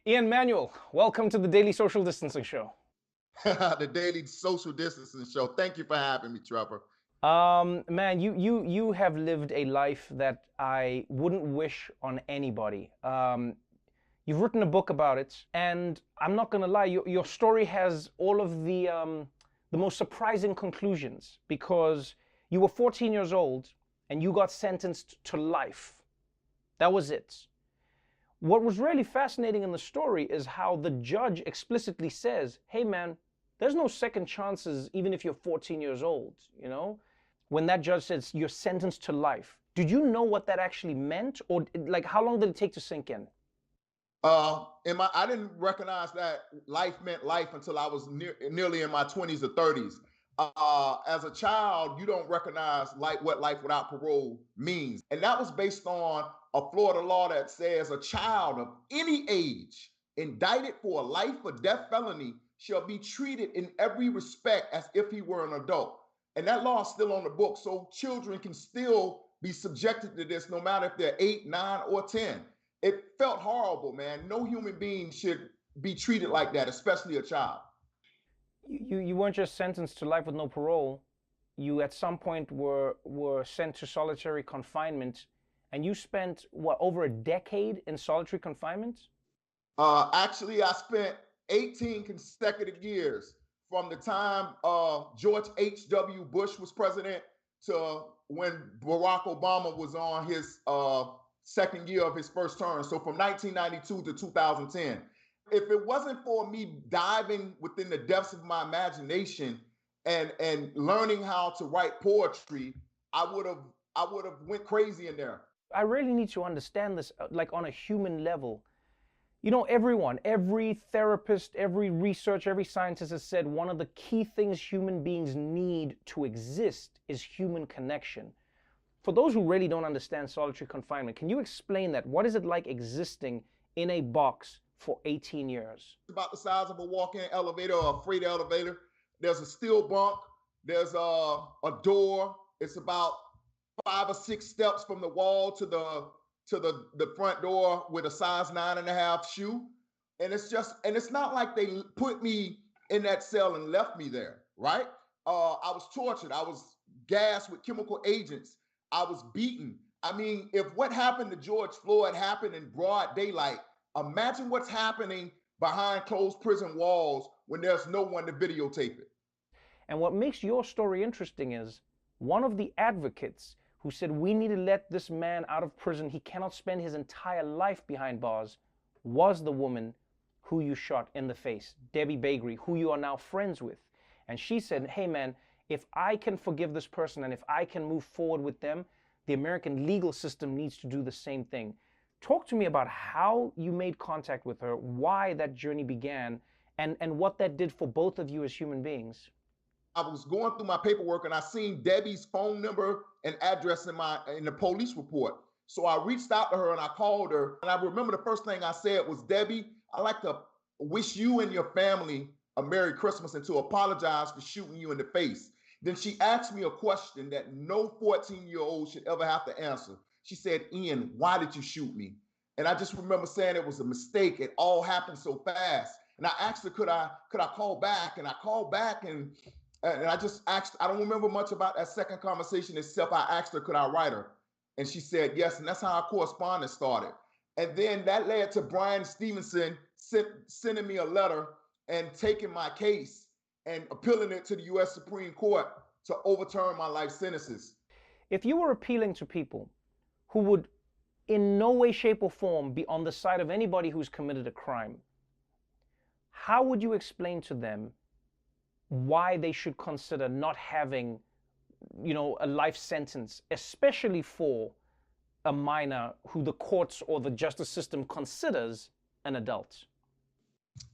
Ian Manuel, welcome to the Daily Social Distancing Show. The Daily Social Distancing Show. Thank you for having me, Trevor. Man, you have lived a life that I wouldn't wish on anybody. You've written a book about it, and I'm not gonna lie, your story has all of the most surprising conclusions because you were 14 years old and you got sentenced to life. That was it. What was really fascinating in the story is how the judge explicitly says, hey man, there's no second chances even if you're 14 years old, you know? When that judge says you're sentenced to life, did you know what that actually meant? Or like how long did it take to sink in? I didn't recognize that life meant life until I was nearly in my 20s or 30s. As a child, you don't recognize what life without parole means. And that was based on a Florida law that says a child of any age indicted for a life or death felony shall be treated in every respect as if he were an adult. And that law is still on the book. So children can still be subjected to this no matter if they're 8, 9, or 10. It felt horrible, man. No human being should be treated like that, especially a child. You weren't just sentenced to life with no parole. You at some point were sent to solitary confinement, and you spent what, over a decade in solitary confinement? Actually, I spent 18 consecutive years from the time George H.W. Bush was president to when Barack Obama was on his second year of his first term. So from 1992 to 2010. If it wasn't for me diving within the depths of my imagination and learning how to write poetry, I would have went crazy in there. I really need to understand this like on a human level. You know, everyone, every therapist, every researcher, every scientist has said one of the key things human beings need to exist is human connection. For those who really don't understand solitary confinement, can you explain that? What is it like existing in a box for 18 years? It's about the size of a walk-in elevator or a freight elevator. There's a steel bunk. There's a door. It's about 5 or 6 steps from the wall to the front door with a size 9.5 shoe. And it's not like they put me in that cell and left me there, right? I was tortured. I was gassed with chemical agents. I was beaten. I mean, if what happened to George Floyd happened in broad daylight, imagine what's happening behind closed prison walls when there's no one to videotape it. And what makes your story interesting is one of the advocates who said we need to let this man out of prison, he cannot spend his entire life behind bars, was the woman who you shot in the face, Debbie Bakery, who you are now friends with. And she said, hey man, if I can forgive this person and if I can move forward with them, the American legal system needs to do the same thing. Talk to me about how you made contact with her, why that journey began, and what that did for both of you as human beings. I was going through my paperwork and I seen Debbie's phone number and address in the police report. So I reached out to her and I called her. And I remember the first thing I said was, Debbie, I'd like to wish you and your family a Merry Christmas and to apologize for shooting you in the face. Then she asked me a question that no 14-year-old should ever have to answer. She said, Ian, why did you shoot me? And I just remember saying it was a mistake. It all happened so fast. And I asked her, could I call back? And I called back and I just asked, I don't remember much about that second conversation except I asked her, could I write her? And she said yes. And that's how our correspondence started. And then that led to Brian Stevenson sending me a letter and taking my case and appealing it to the U.S. Supreme Court to overturn my life sentences. If you were appealing to people who would in no way, shape, or form be on the side of anybody who's committed a crime, how would you explain to them why they should consider not having, you know, a life sentence, especially for a minor who the courts or the justice system considers an adult?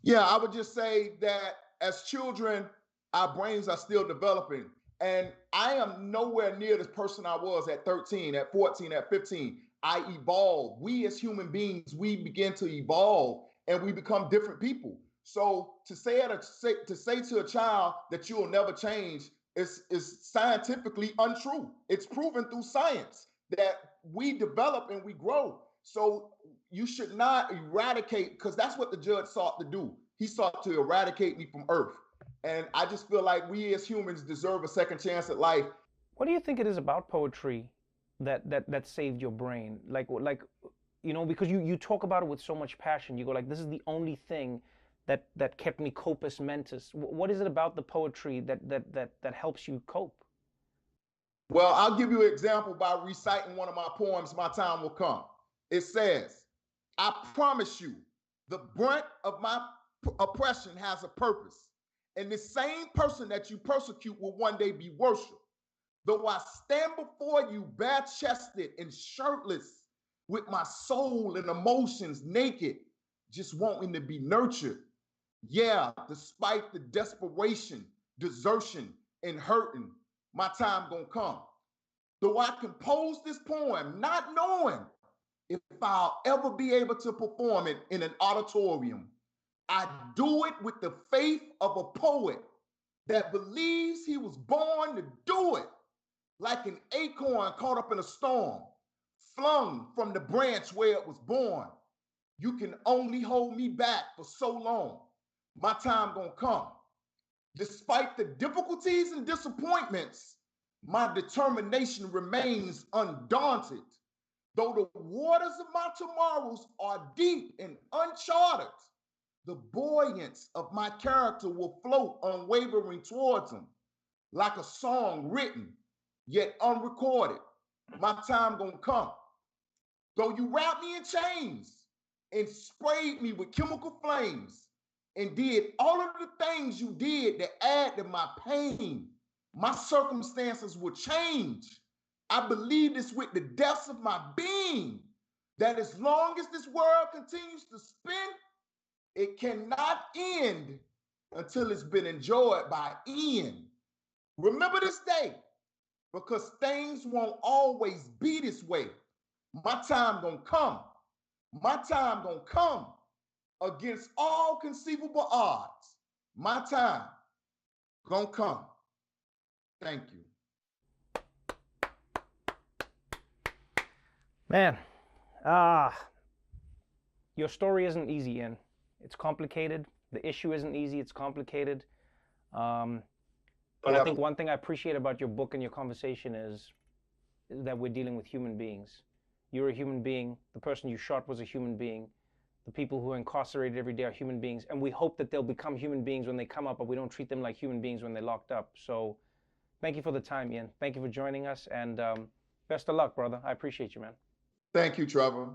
Yeah, I would just say that as children, our brains are still developing. And I am nowhere near the person I was at 13, at 14, at 15. I evolve. We as human beings, we begin to evolve and we become different people. So to say to a child that you will never change is scientifically untrue. It's proven through science that we develop and we grow. So you should not eradicate, because that's what the judge sought to do. He sought to eradicate me from earth. And I just feel like we as humans deserve a second chance at life. What do you think it is about poetry that saved your brain? Because you talk about it with so much passion. You go like, this is the only thing that kept me copus mentis. What is it about the poetry that helps you cope? Well, I'll give you an example by reciting one of my poems, My Time Will Come. It says, I promise you, the brunt of my oppression has a purpose. And the same person that you persecute will one day be worshiped. Though I stand before you bare-chested and shirtless, with my soul and emotions naked, just wanting to be nurtured. Yeah, despite the desperation, desertion, and hurting, my time gonna come. Though I compose this poem, not knowing if I'll ever be able to perform it in an auditorium, I do it with the faith of a poet that believes he was born to do it, like an acorn caught up in a storm, flung from the branch where it was born. You can only hold me back for so long. My time gonna come. Despite the difficulties and disappointments, my determination remains undaunted. Though the waters of my tomorrows are deep and uncharted, the buoyance of my character will float unwavering towards them, like a song written, yet unrecorded. My time gonna come. Though you wrapped me in chains and sprayed me with chemical flames and did all of the things you did to add to my pain, my circumstances will change. I believe this with the depths of my being, that as long as this world continues to spin, it cannot end until it's been enjoyed by Ian. Remember this day, because things won't always be this way. My time gonna come. My time gonna come against all conceivable odds. My time gonna come. Thank you. Man, your story isn't easy, Ian. It's complicated. The issue isn't easy. It's complicated. But I think one thing I appreciate about your book and your conversation is that we're dealing with human beings. You're a human being. The person you shot was a human being. The people who are incarcerated every day are human beings. And we hope that they'll become human beings when they come up, but we don't treat them like human beings when they're locked up. So thank you for the time, Ian. Thank you for joining us. And best of luck, brother. I appreciate you, man. Thank you, Trevor.